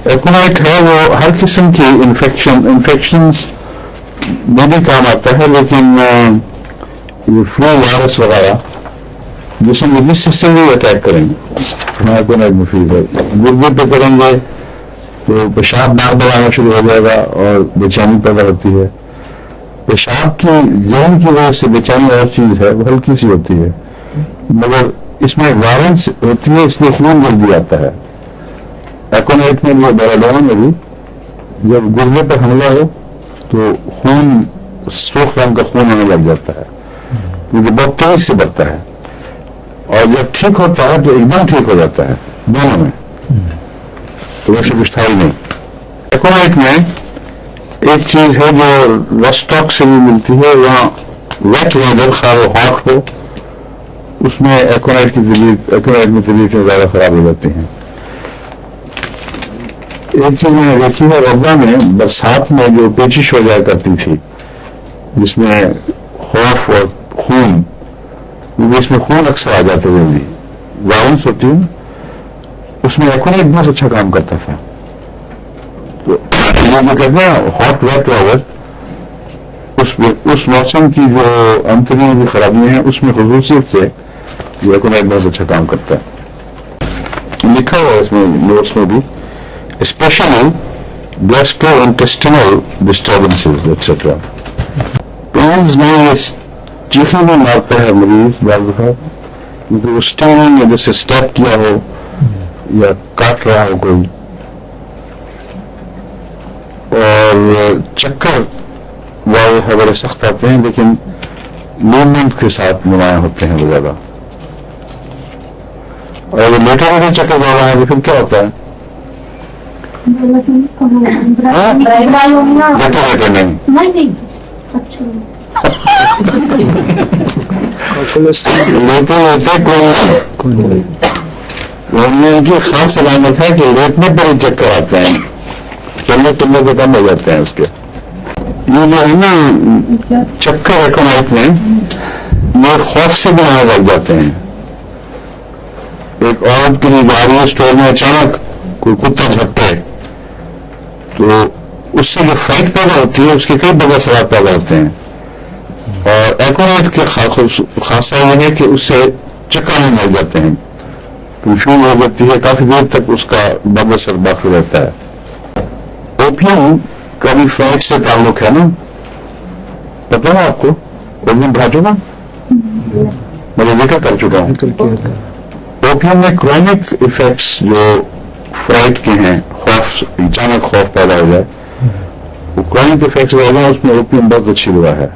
ایکونائٹ ہے وہ ہر قسم کی انفیکشنز میں بھی کام آتا ہے، لیکن یہ فلو وائرس وغیرہ جسم میں سے بھی اٹیک کریں گے، ایکونائٹ مفید ہے۔ گردے پہ کریں گے تو پیشاب بار بار آنا شروع ہو جائے گا اور بے چینی پیدا ہوتی ہے۔ پیشاب کی جرم کی وجہ سے بے چینی اور چیز ہے، وہ ہلکی سی ہوتی ہے، مگر اس میں وائلنس ہوتی ہے، اس لیے خون جلدی آتا ہے۔ ایکونائٹ میں بھی بیراڈونا میں بھی جب گردے پر حملہ ہو تو خون سرخ رنگ کا خون آنے لگ جاتا ہے، کیونکہ بہت تیز سے بڑھتا ہے، اور جب ٹھیک ہوتا ہے تو ایک دم ٹھیک ہو جاتا ہے دونوں میں، تو ویسے کچھ تھا ہی نہیں۔ ایکونائٹ میں ایک چیز ہے جو رسٹاک سے بھی ملتی ہے، وہاں ویٹ ویدر خواہ ہاٹ ہو، اس میں ایکونائٹ میں طبیعتیں زیادہ خراب ہو جاتی ہیں۔ ایک چیز میں نے دیکھی ہے، ربا میں برسات میں جو پیچش ہو جایا کرتی تھی جس میں خوف اور خون، اس میں خون اکثر آ جاتے ہوئے بھی وائلنس ہوتی ہے، اس میں ایکونائٹ بہت اچھا کام کرتا تھا۔ تو یہ جو کہتے ہیں ہاٹ ویٹ ویدر، اس موسم کی جو انتڑیوں کی خرابیاں ہیں اس میں خصوصیت سے یہ ایکونائٹ بہت اچھا کام کرتا ہے۔ لکھا ہوا ہے اس میں نوٹس میں بھی، اسپیشلی گیسٹرو-انٹسٹینل ڈسٹربنسز ایٹسٹرا۔ پینز میں چیخیں میں مارتا ہے مریض بعض دفعہ، کیونکہ وہ اسٹینگ یا جیسے اسٹیپ کیا ہو یا کاٹ رہا ہو کوئی، اور چکر ہے بڑے سخت آتے ہیں، لیکن موومنٹ کے ساتھ نمایاں ہوتے ہیں وہ زیادہ، اور اگر لیٹے ہوئے چکر جا رہا ہے تو پھر کیا ہوتا ہے؟ لیٹے نہیں، لیٹے کی خاص علامت ہے کہ لیٹنے پر ہی چکر آتے ہیں، چلنے پہ کم ہو جاتے ہیں اس کے۔ یہ جو ہے نا چکر ایکونائٹ میں یہ خوف سے بھی آنے لگ جاتے ہیں۔ ایک عورت کے لیے جا رہی ہے اسٹور میں، اچانک کوئی کتا جھپٹے تو اس سے جو فائٹ پیدا ہوتی ہے اس کے کئی بڑے اثرات پیدا ہوتے ہیں، اور ایکونائٹ کے خاصہ یہ ہے کہ اس سے چکر آنے لگ جاتے ہیں، کنفیوژن ہو جاتی ہے، کافی دیر تک اس کا بد اثر باقی رہتا ہے۔ اوپیم کا بھی فیٹ سے تعلق ہے نا، پتا نا آپ کو؟ اوپیم کھا چکا، میں ذکر کر چکا ہوں۔ اوپیم میں کرونک ایفیکٹس جو فرائٹ کے ہیں، خوف، اچانک خوف پیدا ہو جائے، وہ کرونک ایفیکٹس رہنا، اس میں اوپیم بہت اچھی دوا ہے۔